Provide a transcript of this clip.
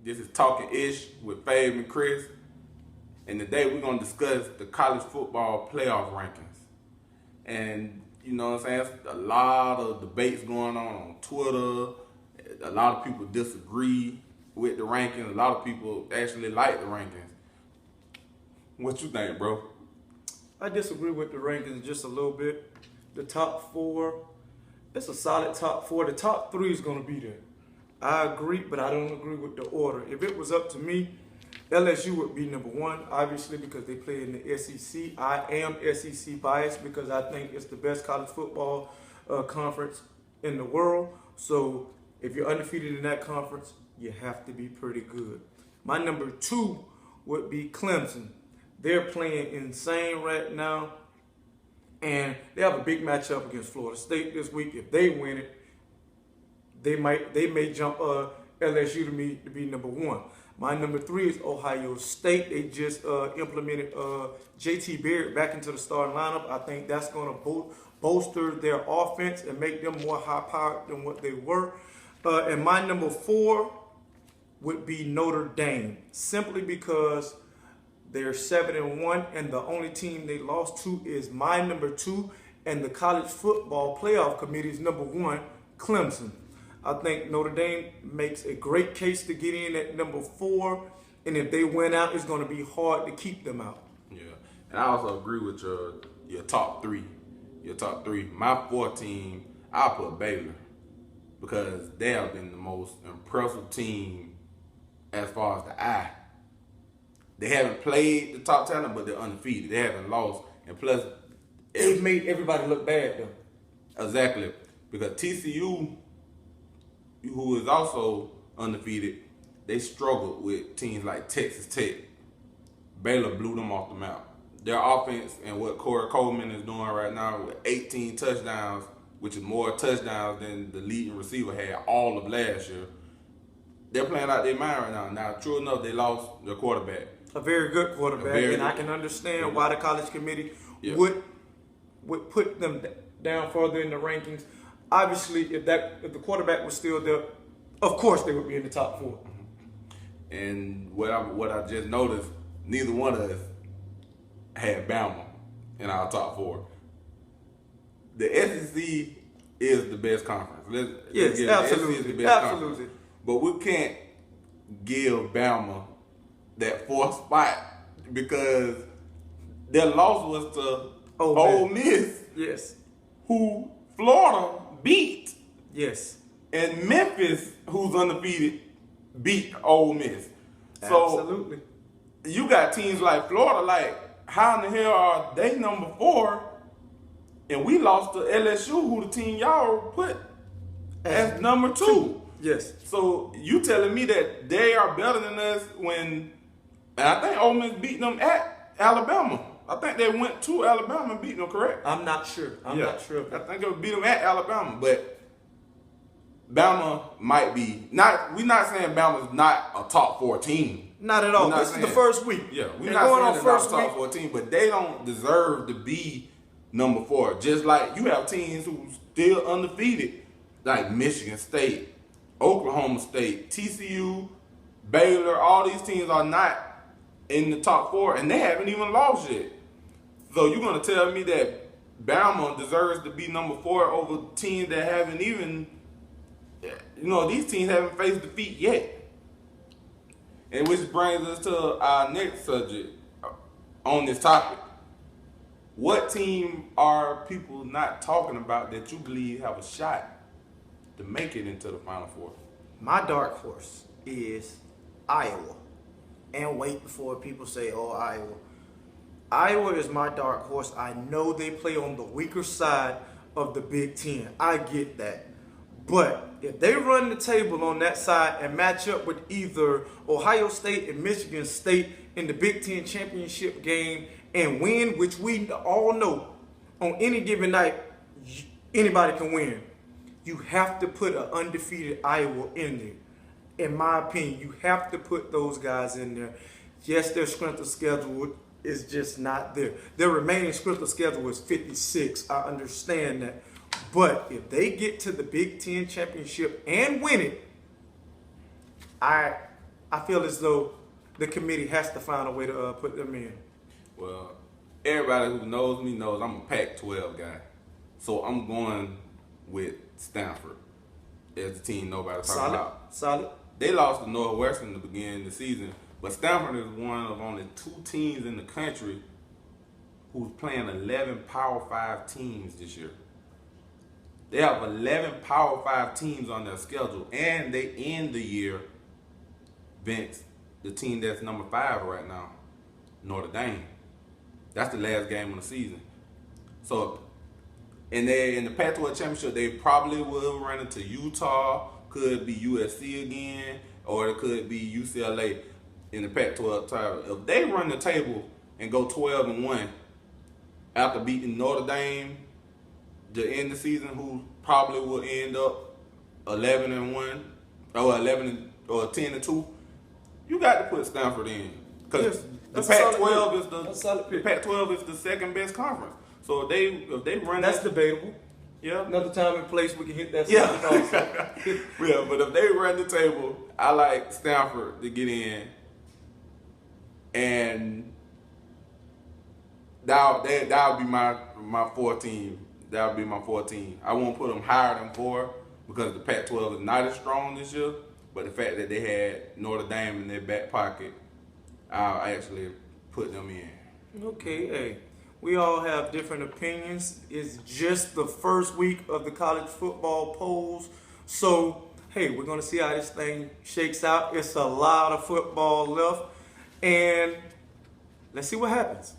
This is Talking Ish with Fave and Chris. And today we're going to discuss the college football playoff rankings. And you know what I'm saying? There's a lot of debates going on Twitter. A lot of people disagree with the rankings. A lot of people actually like the rankings. What you think, bro? I disagree with the rankings just a little bit. The top four, it's a solid top four. The top three is going to be there. I agree, but I don't agree with the order. If it was up to me, LSU would be number one, obviously, because they play in the SEC. I am SEC biased because I think it's the best college football conference in the world. So if you're undefeated in that conference, you have to be pretty good. My number two would be Clemson. They're playing insane right now, and they have a big matchup against Florida State this week. If they win it, they may jump LSU to be number one. My number three is Ohio State. They just implemented J.T. Barrett back into the starting lineup. I think that's going to bolster their offense and make them more high-powered than what they were. And my number four would be Notre Dame, simply because they're 7-1, and the only team they lost to is my number two, and the college football playoff committee's number one, Clemson. I think Notre Dame makes a great case to get in at number four, and if they win out, it's going to be hard to keep them out. Yeah, and I also agree with your top three. Your top three. My fourth team, I'll put Baylor, because they have been the most impressive team as far as the eye. They haven't played the top talent, but they're undefeated. They haven't lost, and plus, they've made everybody look bad though. Exactly, because TCU, who is also undefeated, they struggled with teams like Texas Tech. Baylor blew them off the map. Their offense and what Corey Coleman is doing right now with 18 touchdowns, which is more touchdowns than the leading receiver had all of last year. They're playing out their mind right now. Now, true enough, they lost their quarterback. A very good quarterback, and I can understand why the college committee would put them down further in the rankings. Obviously, if the quarterback was still there, of course they would be in the top four. And what I just noticed, neither one of us had Bama in our top four. The SEC is the best conference. Yes, absolutely. The SEC is the best conference. But we can't give Bama that fourth spot because their loss was to Ole Miss. Yes. Who Florida beat. Yes. And Memphis, who's undefeated, beat Ole Miss. Absolutely. So you got teams like Florida, like, how in the hell are they number four? And we lost to LSU, who the team y'all put as number two. Yes. So you telling me that they are better than us when, and I think Ole Miss beat them at Alabama. I think they went to Alabama and beat them, correct? I'm not sure. I'm not sure. I think they beat them at Alabama, but Bama might be not. We're not saying Bama's not a top 4 team. Not at all. This is the first week. Yeah, we're not saying they're not a top 4 team, but they don't deserve to be number 4. Just like you have teams who still undefeated, like Michigan State, Oklahoma State, TCU, Baylor. All these teams are not in the top 4, and they haven't even lost yet. So you're gonna tell me that Bama deserves to be number 4 over teams that haven't even, these teams haven't faced defeat yet. And which brings us to our next subject on this topic. What team are people not talking about that you believe have a shot to make it into the Final Four? My dark horse is Iowa. And wait before people say, oh, Iowa. Iowa is my dark horse. I know they play on the weaker side of the Big Ten. I get that. But if they run the table on that side and match up with either Ohio State and Michigan State in the Big Ten championship game and win, which we all know on any given night, anybody can win. You have to put an undefeated Iowa in there. In my opinion, you have to put those guys in there. Yes, their strength of schedule is just not there. Their remaining strength of schedule is 56. I understand that. But if they get to the Big Ten championship and win it, I I feel as though the committee has to find a way to put them in. Well, everybody who knows me knows I'm a Pac-12 guy, so I'm going with Stanford as the team nobody's talking about. Solid. They lost to Northwestern in the beginning of the season, but Stanford is one of only 2 teams in the country who's playing 11 Power 5 teams this year. They have 11 Power 5 teams on their schedule, and they end the year against the team that's number 5 right now, Notre Dame. That's the last game of the season. So, in the Pac-12 championship, they probably will run into Utah. Could be USC again, or it could be UCLA in the Pac-12 title. If they run the table and go 12-1 after beating Notre Dame the end of the season, who probably will end up 11-1 or 11 or 10-2, you got to put Stanford in because the Pac-12 is the second best conference. So if they run, that's debatable. Yeah. Another time and place we can hit that. Yeah. Yeah, but if they run the table, I like Stanford to get in, and that would be my 4 team. That would be my 4 team. I won't put them higher than 4 because the Pac-12 is not as strong this year. But the fact that they had Notre Dame in their back pocket, I'll actually put them in. Okay, hey. We all have different opinions. It's just the first week of the college football polls. So, hey, we're going to see how this thing shakes out. It's a lot of football left. And let's see what happens.